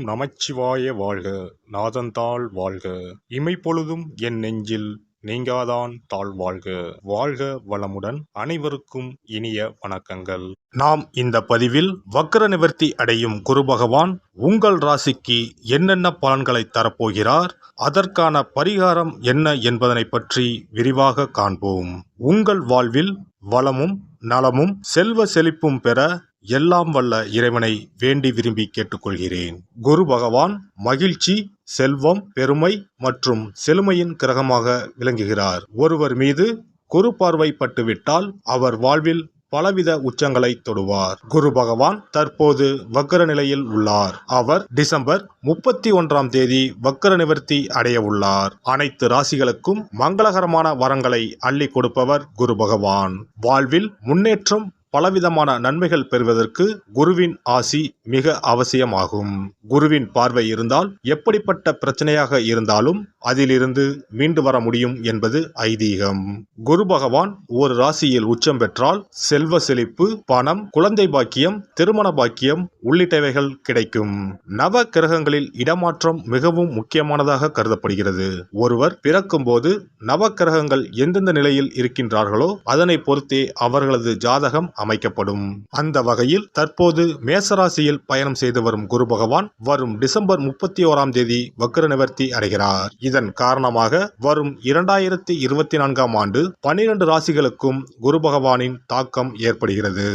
நமச்சிவாய வாழ்க. நாதந்தாள் வாழ்க. இமைப்பொழுதும் என் நெஞ்சில் நீங்காதான் தாழ் வாழ்க. வாழ்க வளமுடன். அனைவருக்கும் இனிய வணக்கங்கள். நாம் இந்த பதிவில் வக்ர நிவர்த்தி அடையும் குரு பகவான் உங்கள் ராசிக்கு என்னென்ன பலன்களை தரப்போகிறார், அதற்கான பரிகாரம் என்ன என்பதனை பற்றி விரிவாக காண்போம். உங்கள் வாழ்வில் வளமும் நலமும் செல்வ செழிப்பும் பெற எல்லாம் வல்ல இறைவனை வேண்டி விரும்பி கேட்டுக்கொள்கிறேன். குரு பகவான் மகிழ்ச்சி, செல்வம், பெருமை மற்றும் செழுமையின் கிரகமாக விளங்குகிறார். ஒருவர் மீது குரு பார்வை பட்டுவிட்டால் அவர் வாழ்வில் பலவித உச்சங்களை தொடுவார். குரு பகவான் தற்போது வக்ர நிலையில் உள்ளார். அவர் டிசம்பர் 31ஆம் தேதி வக்ர நிவர்த்தி அடைய உள்ளார். அனைத்து ராசிகளுக்கும் மங்களகரமான வரங்களை அள்ளி கொடுப்பவர் குரு பகவான். வாழ்வில் முன்னேற்றம், பலவிதமான நன்மைகள் பெறுவதற்கு குருவின் ஆசி மிக அவசியமாகும். குருவின் பார்வை இருந்தால் எப்படிப்பட்ட பிரச்சனையாக இருந்தாலும் அதிலிருந்து மீண்டு வர முடியும் என்பது ஐதீகம். குரு பகவான் ஒரு ராசியில் உச்சம் பெற்றால் செல்வ செழிப்பு, பணம், குழந்தை பாக்கியம், திருமண பாக்கியம் உள்ளிட்டவைகள் கிடைக்கும். நவ கிரகங்களில் இடமாற்றம் மிகவும் முக்கியமானதாக கருதப்படுகிறது. ஒருவர் பிறக்கும் போது நவ கிரகங்கள் எந்தெந்த நிலையில் இருக்கின்றார்களோ அதனை பொறுத்தே அவர்களது ஜாதகம் அமைக்கப்படும். அந்த வகையில் தற்போது மேசராசியில் பயணம் செய்து வரும் குரு பகவான் வரும் டிசம்பர் 31ஆம் தேதி வக்ர நிவர்த்தி அடைகிறார். இதன் காரணமாக வரும் 2024ஆம் ஆண்டு 12 ராசிகளுக்கும் குரு பகவானின் தாக்கம் ஏற்படுகிறது.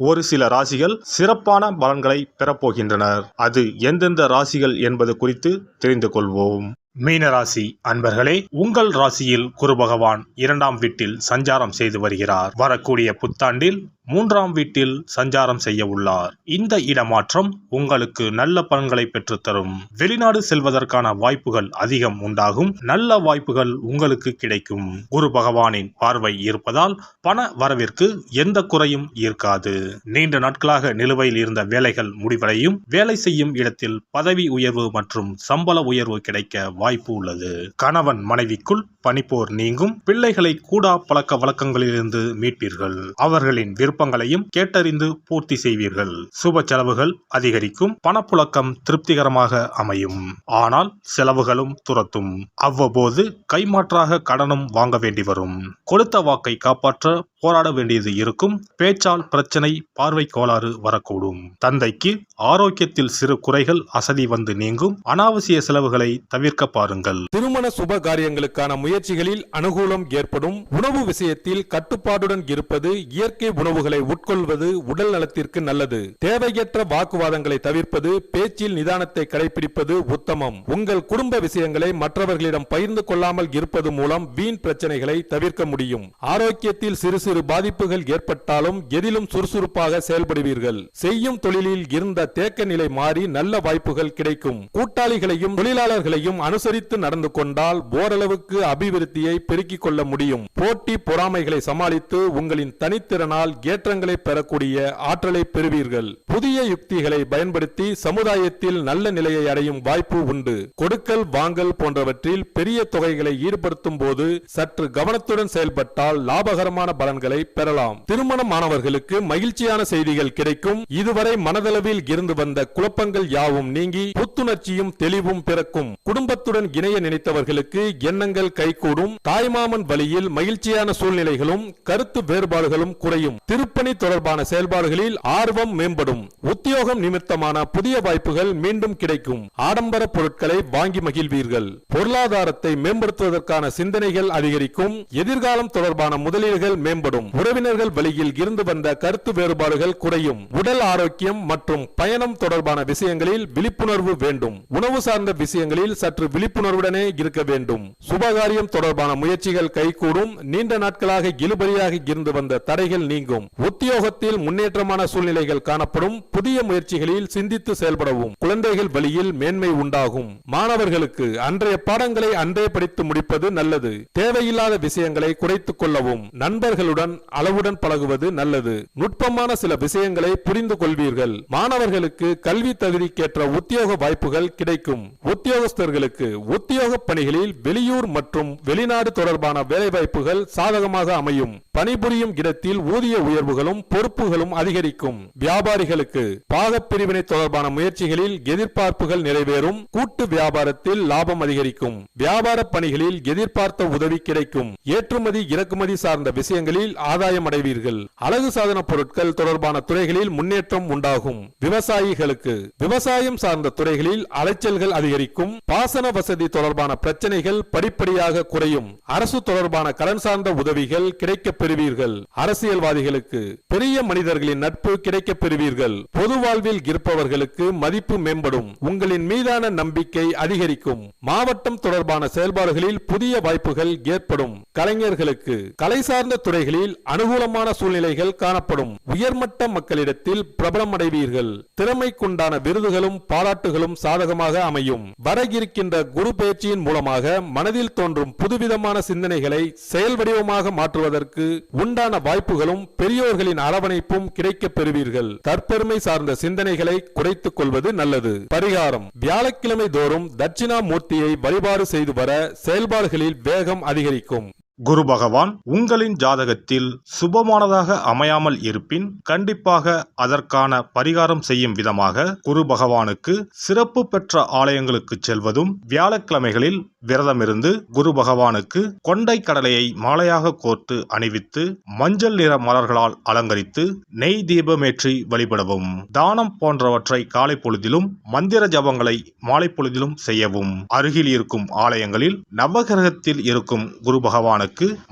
ஒரு சில ராசிகள் சிறப்பான பலன்களை பெறப்போகின்றனர். அது எந்தெந்த ராசிகள் என்பது குறித்து தெரிந்து கொள்வோம். மீனராசி அன்பர்களே, உங்கள் ராசியில் குரு பகவான் 2ஆம் வீட்டில் சஞ்சாரம் செய்து வருகிறார். வரக்கூடிய புத்தாண்டில் 3ஆம் வீட்டில் சஞ்சாரம் செய்ய உள்ளார். இந்த இடமாற்றம் உங்களுக்கு நல்ல பலன்களை பெற்றுத்தரும். வெளிநாடு செல்வதற்கான வாய்ப்புகள் அதிகம் உண்டாகும். நல்ல வாய்ப்புகள் உங்களுக்கு கிடைக்கும். குரு பகவானின் பார்வை இருப்பதால் பண வரவிற்கு எந்த குறையும் இருக்காது. நீண்ட நாட்களாக நிலுவையில் இருந்த வேலைகள் முடிவடையும். வேலை செய்யும் இடத்தில் பதவி உயர்வு மற்றும் சம்பள உயர்வு கிடைக்க வாய்ப்பு உள்ளது. கணவன் மனைவிக்குள் பனிப்போர் நீங்கும். பிள்ளைகளை கூடா பழக்க வழக்கங்களிலிருந்து மீட்பீர்கள். அவர்களின் விருப்பங்களையும் கேட்டறிந்து பூர்த்தி செய்வீர்கள். சுப செலவுகள் அதிகரிக்கும். பணப்புழக்கம் திருப்திகரமாக அமையும். ஆனால் செலவுகளும் துரத்தும். அவ்வப்போது கைமாற்றாக கடனும் வாங்க வேண்டி வரும். கொடுத்த வாக்கை காப்பாற்ற போராட வேண்டியது இருக்கும். பேச்சால் பிரச்சனை, பார்வை கோளாறு வரக்கூடும். தந்தைக்கு ஆரோக்கியத்தில் சிறு குறைகள் அசதி வந்து நீங்கும். அனாவசிய செலவுகளை தவிர்க்க பாருங்கள். திருமண சுப காரியங்களுக்கான முயற்சிகளில் அனுகூலம் ஏற்படும். உணவு விஷயத்தில் கட்டுப்பாடுடன் இருப்பது, இயற்கை உணவுகளை உட்கொள்வது உடல் நலத்திற்கு நல்லது. தேவையற்ற வாக்குவாதங்களை தவிர்ப்பது, பேச்சில் நிதானத்தை கடைபிடிப்பது உத்தமம். உங்கள் குடும்ப விஷயங்களை மற்றவர்களிடம் பகிர்ந்து கொள்ளாமல் இருப்பது மூலம் வீண் பிரச்சனைகளை தவிர்க்க முடியும். ஆரோக்கியத்தில் சிறு சிறு பாதிப்புகள் ஏற்பட்டாலும் எதிலும் சுறுசுறுப்பாக செயல்படுவீர்கள். செய்யும் தொழிலில் இருந்த தேக்க நிலை மாறி நல்ல வாய்ப்புகள் கிடைக்கும். கூட்டாளிகளையும் தொழிலாளர்களையும் அனுசரித்து நடந்து கொண்டால் ஓரளவுக்கு அபிவிருத்தியை பெருக்கிக் கொள்ள முடியும். போட்டி பொறாமைகளை சமாளித்து உங்களின் தனித்திறனால் ஏற்றங்களை பெறக்கூடிய ஆற்றலை பெறுவீர்கள். புதிய யுக்திகளை பயன்படுத்தி சமுதாயத்தில் நல்ல நிலையை அடையும் வாய்ப்பு உண்டு. கொடுக்கல் வாங்கல் போன்றவற்றில் பெரிய தொகைகளை ஈடுபடுத்தும் போது சற்று கவனத்துடன் செயல்பட்டால் லாபகரமான பலன்களை பெறலாம். திருமணமானவர்களுக்கு மகிழ்ச்சியான செய்திகள் கிடைக்கும். இதுவரை மனதளவில் இருந்து வந்த குழப்பங்கள் யாவும் நீங்கி புத்துணர்ச்சியும் தெளிவும் பிறக்கும். குடும்பத்துடன் இணைய நினைத்தவர்களுக்கு எண்ணங்கள் கைகூடும். தாய்மாமன் வழியில் மகிழ்ச்சியான சூழ்நிலைகளும் கருத்து வேறுபாடுகளும் குறையும். திருப்பணி தொடர்பான செயல்பாடுகளில் ஆர்வம் மேம்படும். உத்தியோகம் நிமித்தமான புதிய வாய்ப்புகள் மீண்டும் கிடைக்கும். ஆடம்பர பொருட்களை வாங்கி மகிழ்வீர்கள். பொருளாதாரத்தை மேம்படுத்துவதற்கான சிந்தனைகள் அதிகரிக்கும். எதிர்காலம் தொடர்பான முதலீடுகள் மேம்படும். உறவினர்கள் வழியில் இருந்து வந்த கருத்து வேறுபாடுகள் குறையும். உடல் ஆரோக்கியம் மற்றும் பயணம் தொடர்பான விஷயங்களில் விழிப்புணர்வு வேண்டும். உணவு சார்ந்த விஷயங்களில் சற்று விழிப்புணர்வுடனே இருக்க வேண்டும். சுபகாரியம் தொடர்பான முயற்சிகள் கைகூடும். நீண்ட நாட்களாக இழுபறியாக இருந்து வந்த தடைகள் நீங்கும். உத்தியோகத்தில் முன்னேற்றமான சூழ்நிலைகள் காணப்படும். புதிய முயற்சிகளில் சிந்தித்து செயல்படவும். குழந்தைகள் வழியில் மேன்மை உண்டாகும். மாணவர்களுக்கு அன்றைய பாடங்களை அன்றே படித்து முடிப்பது நல்லது. தேவையில்லாத விஷயங்களை குறைத்துக் கொள்ளவும். நண்பர்களுடன் அளவுடன் பழகுவது நல்லது. நுட்பமான சில விஷயங்களை புரிந்து கொள்வீர்கள். மாணவர்களுக்கு கல்வி தகுதிக்கேற்ற உத்தியோக வாய்ப்புகள் கிடைக்கும். உத்தியோகஸ்தர்களுக்கு உத்தியோக பணிகளில் வெளியூர் மற்றும் வெளிநாடு தொடர்பான வேலைவாய்ப்புகள் சாதகமாக அமையும். பணிபுரியும் இடத்தில் ஊதிய உயர்வுகளும் பொறுப்புகளும் அதிகரிக்கும். வியாபாரிகளுக்கு பாகப்பிரிவினை தொடர்பான முயற்சிகளில் எதிர்பார்ப்புகள் நிறைவேறும். கூட்டு வியாபாரத்தில் லாபம் அதிகரிக்கும். வியாபார பணிகளில் எதிர்பார்த்த உதவி கிடைக்கும். ஏற்றுமதி இறக்குமதி சார்ந்த விஷயங்களில் ஆதாயம் அடைவீர்கள். அழகு சாதன பொருட்கள் தொடர்பான துறைகளில் முன்னேற்றம் உண்டாகும். விவசாயிகளுக்கு விவசாயம் சார்ந்த துறைகளில் அலைச்சல்கள் அதிகரிக்கும். பாசன வசதி தொடர்பான பிரச்சனைகள் படிப்படியாக குறையும். அரசு தொடர்பான கடன் சார்ந்த உதவிகள் கிடைக்கப் பெறுவீர்கள். அரசியல்வாதிகளுக்கு பெரிய மனிதர்களின் நட்பு கிடைக்கப் பெறுவீர்கள். பொது வாழ்வில் இருப்பவர்களுக்கு மதிப்பு மேம்படும். உங்களின் மீதான நம்பிக்கை அதிகரிக்கும். மாவட்டம் தொடர்பான செயல்பாடுகளில் புதிய வாய்ப்புகள் ஏற்படும். கலைஞர்களுக்கு கலை சார்ந்த துறைகளில் அனுகூலமான சூழ்நிலைகள் காணப்படும். உயர்மட்ட மக்களிடத்தில் பிரபலம் அடைவீர்கள். திறமைக்குண்டான விருதுகளும் பாராட்டுகளும் சாதகமாக அமையும். வர இருக்கின்ற குரு பயிற்சியின் மூலமாக மனதில் தோன்றும் புதுவிதமான சிந்தனைகளை செயல் வடிவமாக மாற்றுவதற்கு உண்டான வாய்ப்புகளும் பெரியோர்களின் அரவணைப்பும் கிடைக்கப் பெறுவீர்கள். தற்பெருமை சார்ந்த சிந்தனைகளை குறைத்துக் கொள்வது நல்லது. பரிகாரம்: வியாழக்கிழமை தோறும் தட்சிணாமூர்த்தியை வழிபாடு செய்து வர செயல்பாடுகளில் வேகம் அதிகரிக்கும். குரு பகவான் உங்களின் ஜாதகத்தில் சுபமானதாக அமையாமல் இருப்பின் கண்டிப்பாக அதற்கான பரிகாரம் செய்யும் விதமாக குரு பகவானுக்கு சிறப்பு பெற்ற ஆலயங்களுக்கு செல்வதும், வியாழக்கிழமைகளில் விரதமிருந்து குரு பகவானுக்கு கொண்டை கடலையை மாலையாக கோர்த்து அணிவித்து மஞ்சள் நிற மலர்களால் அலங்கரித்து நெய் தீபமேற்றி வழிபடவும். தானம் போன்றவற்றை காலை பொழுதிலும், மந்திர ஜபங்களை மாலை பொழுதிலும் செய்யவும். அருகில் இருக்கும் ஆலயங்களில் நவகிரகத்தில் இருக்கும் குரு பகவானுக்கு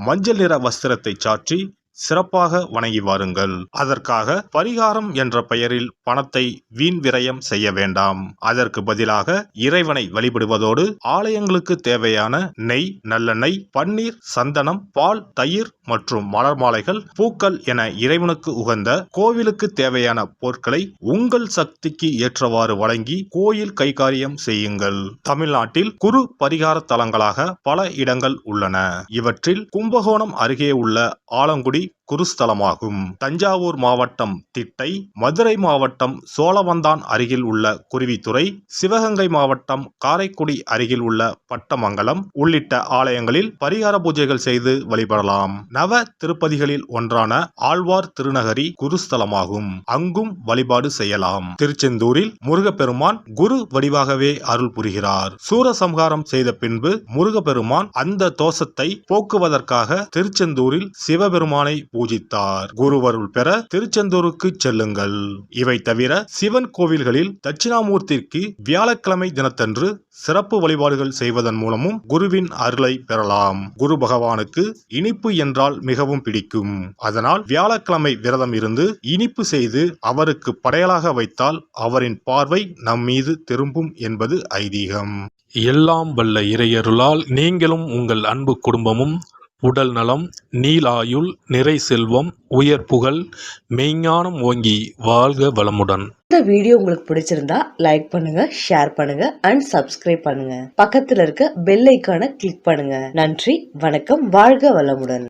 மஞ்சள் நிற வஸ்திரத்தை சாற்றி சிறப்பாக வணங்கி வாருங்கள். அதற்காக பரிகாரம் என்ற பெயரில் பணத்தை வீண் விரயம் செய்ய வேண்டாம். அதற்கு பதிலாக இறைவனை வழிபடுவதோடு ஆலயங்களுக்கு தேவையான நெய், நல்லெண்ணெய், பன்னீர், சந்தனம், பால், தயிர் மற்றும் மலர் மாலைகள், பூக்கள் என இறைவனுக்கு உகந்த கோவிலுக்கு தேவையான பொருட்களை உங்கள் சக்திக்கு ஏற்றவாறு வழங்கி கோயில் கைகாரியம் செய்யுங்கள். தமிழ்நாட்டில் குரு பரிகார தலங்களாக பல இடங்கள் உள்ளன. இவற்றில் கும்பகோணம் அருகே உள்ள ஆலங்குடி குருஸ்தலமாகும். தஞ்சாவூர் மாவட்டம் திட்டை, மதுரை மாவட்டம் சோழவந்தான் அருகில் உள்ள குருவித்துறை, சிவகங்கை மாவட்டம் காரைக்குடி அருகில் உள்ள பட்டமங்கலம் உள்ளிட்ட ஆலயங்களில் பரிகார பூஜைகள் செய்து வழிபடலாம். நவ திருப்பதிகளில் ஒன்றான ஆழ்வார் திருநகரி குருஸ்தலமாகும். அங்கும் வழிபாடு செய்யலாம். திருச்செந்தூரில் முருகப்பெருமான் குரு வடிவாகவே அருள் புரிகிறார். சூரசம்ஹாரம் செய்த பின்பு முருகப்பெருமான் அந்த தோஷத்தை போக்குவதற்காக திருச்செந்தூரில் சிவபெருமானை பூஜித்தார். குருவருள் பெற திருச்செந்தூருக்கு செல்லுங்கள். இவை தவிர சிவன் கோவில்களில் தட்சிணாமூர்த்திக்கு வியாழக்கிழமை தினத்தன்று சிறப்பு வழிபாடுகள் செய்வதன் மூலமும் குருவின் அருளை பெறலாம். குரு பகவானுக்கு இனிப்பு என்றால் மிகவும் பிடிக்கும். அதனால் வியாழக்கிழமை விரதம் இருந்து இனிப்பு செய்து அவருக்கு படையலாக வைத்தால் அவரின் பார்வை நம் மீது திரும்பும் என்பது ஐதீகம். எல்லாம் வல்ல இறையருளால் நீங்களும் உங்கள் அன்பு குடும்பமும் உடல் நலம், நீலாயுள், நிறை செல்வம், உயர் புகழ், மெய்ஞானம் ஓங்கி வாழ்க வளமுடன். இந்த வீடியோ உங்களுக்கு பிடிச்சிருந்தா லைக் பண்ணுங்க, ஷேர் பண்ணுங்க அண்ட் சப்ஸ்கிரைப் பண்ணுங்க. பக்கத்துல இருக்க பெல் ஐகானை கிளிக் பண்ணுங்க. நன்றி, வணக்கம், வாழ்க வளமுடன்.